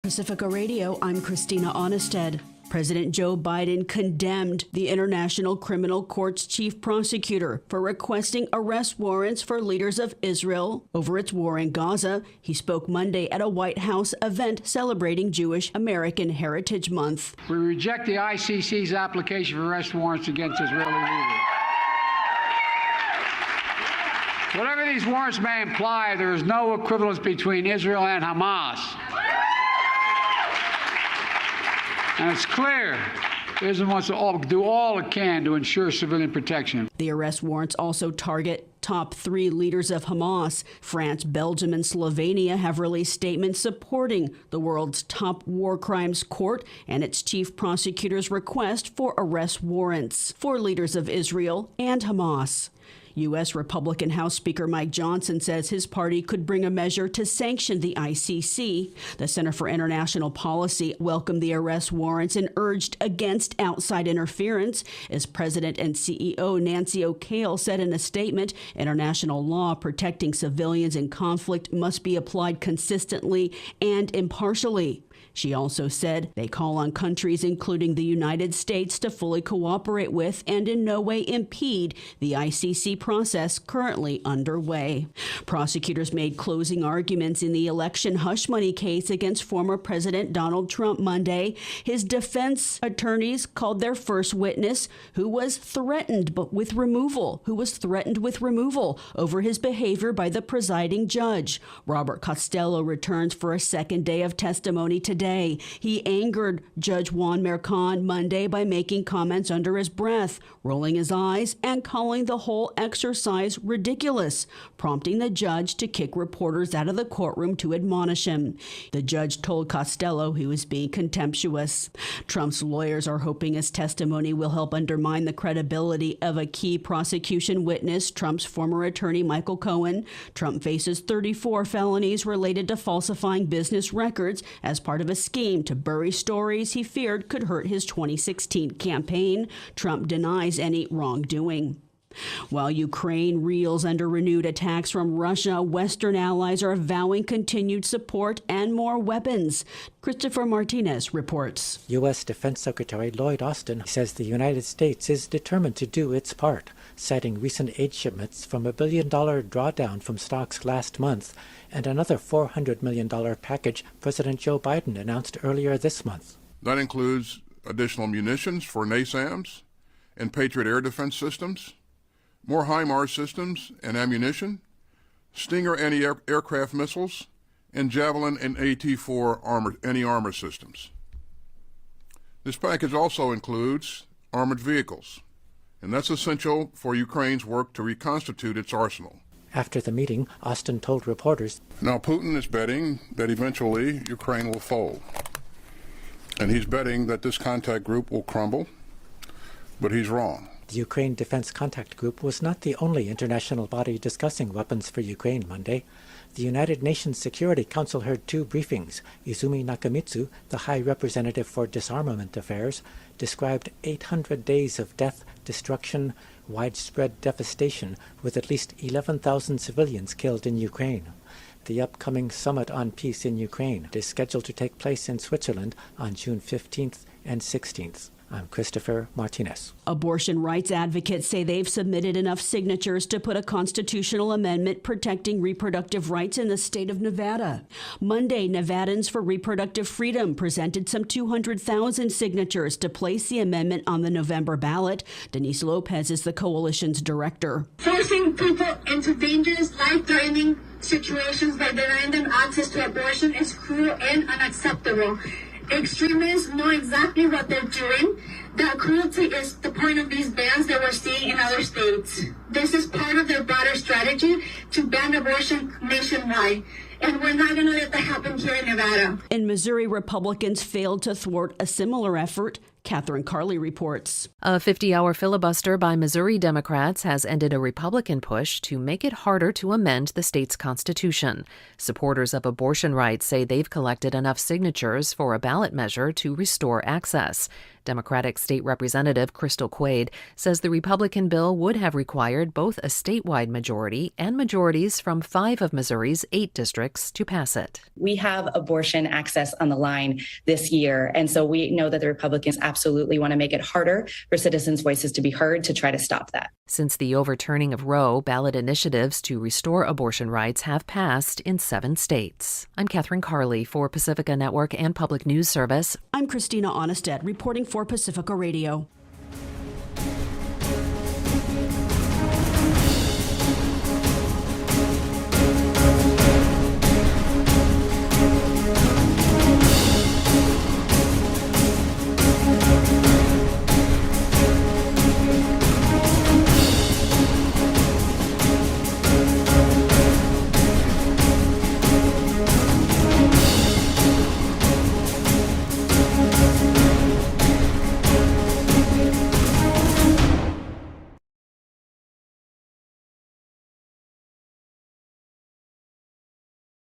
Pacifica Radio, I'm Christina Onnested. President Joe Biden condemned the International Criminal Court's chief prosecutor for requesting arrest warrants for leaders of Israel over its war in Gaza. He spoke Monday at a White House event celebrating Jewish American Heritage Month. We reject the ICC's application for arrest warrants against Israeli leaders. Whatever these warrants may imply, there is no equivalence between Israel and Hamas. And it's clear Israel wants to do all it can to ensure civilian protection. The arrest warrants also target top 3 leaders of Hamas. France, Belgium, and Slovenia have released statements supporting the world's top war crimes court and its chief prosecutor's request for arrest warrants for leaders of Israel and Hamas. U.S. Republican House Speaker Mike Johnson says his party could bring a measure to sanction the ICC. The Center for International Policy welcomed the arrest warrants and urged against outside interference. As President and CEO Nancy O'Kale said in a statement, international law protecting civilians in conflict must be applied consistently and impartially. She also said they call on countries, including the United States, to fully cooperate with and in no way impede the ICC process currently underway. Prosecutors made closing arguments in the election hush money case against former President Donald Trump Monday. His defense attorneys called their first witness, who was threatened with removal over his behavior by the presiding judge. Robert Costello returns for a second day of testimony today. He angered Judge Juan Merchan Monday by making comments under his breath, rolling his eyes, and calling the whole exercise ridiculous, prompting the judge to kick reporters out of the courtroom to admonish him. The judge told Costello he was being contemptuous. Trump's lawyers are hoping his testimony will help undermine the credibility of a key prosecution witness, Trump's former attorney Michael Cohen. Trump faces 34 felonies related to falsifying business records as part of a scheme to bury stories he feared could hurt his 2016 campaign. Trump denies any wrongdoing. While Ukraine reels under renewed attacks from Russia, Western allies are vowing continued support and more weapons. Christopher Martinez reports. U.S. Defense Secretary Lloyd Austin says the United States is determined to do its part, citing recent aid shipments from a $1 billion drawdown from stocks last month and another $400 million package President Joe Biden announced earlier this month. That includes additional munitions for NASAMS and Patriot air defense systems, more HIMARS systems and ammunition, Stinger anti-aircraft missiles, and Javelin and AT-4 anti-armor systems. This package also includes armored vehicles, and that's essential for Ukraine's work to reconstitute its arsenal. After the meeting, Austin told reporters, "Now Putin is betting that eventually Ukraine will fold, and he's betting that this contact group will crumble, but he's wrong." The Ukraine Defense Contact Group was not the only international body discussing weapons for Ukraine Monday. The United Nations Security Council held 2 briefings. Izumi Nakamitsu, the High Representative for Disarmament Affairs, described 800 days of death, destruction, widespread devastation, with at least 11,000 civilians killed in Ukraine. The upcoming Summit on Peace in Ukraine is scheduled to take place in Switzerland on June 15th and 16th. I'm Christopher Martinez. Abortion rights advocates say they've submitted enough signatures to put a constitutional amendment protecting reproductive rights in the state of Nevada. Monday, Nevadans for Reproductive Freedom presented some 200,000 signatures to place the amendment on the November ballot. Denise Lopez is the coalition's director. Forcing people into dangerous, life-threatening situations by denying them access to abortion is cruel and unacceptable. Extremists know exactly what they're doing. That cruelty is the point of these bans that we're seeing in other states. This is part of their broader strategy to ban abortion nationwide. And we're not going to let that happen here in Nevada. In Missouri, Republicans failed to thwart a similar effort. Catherine Carley reports. A 50-hour filibuster by Missouri Democrats has ended a Republican push to make it harder to amend the state's constitution. Supporters of abortion rights say they've collected enough signatures for a ballot measure to restore access. Democratic State Representative Crystal Quaid says the Republican bill would have required both a statewide majority and majorities from 5 of Missouri's 8 districts to pass it. We have abortion access on the line this year, and so we know that the Republicans absolutely want to make it harder for citizens' voices to be heard to try to stop that. Since the overturning of Roe, ballot initiatives to restore abortion rights have passed in 7 states. I'm Catherine Carley for Pacifica Network and Public News Service. I'm Christina Onnested reporting for Pacifica Radio.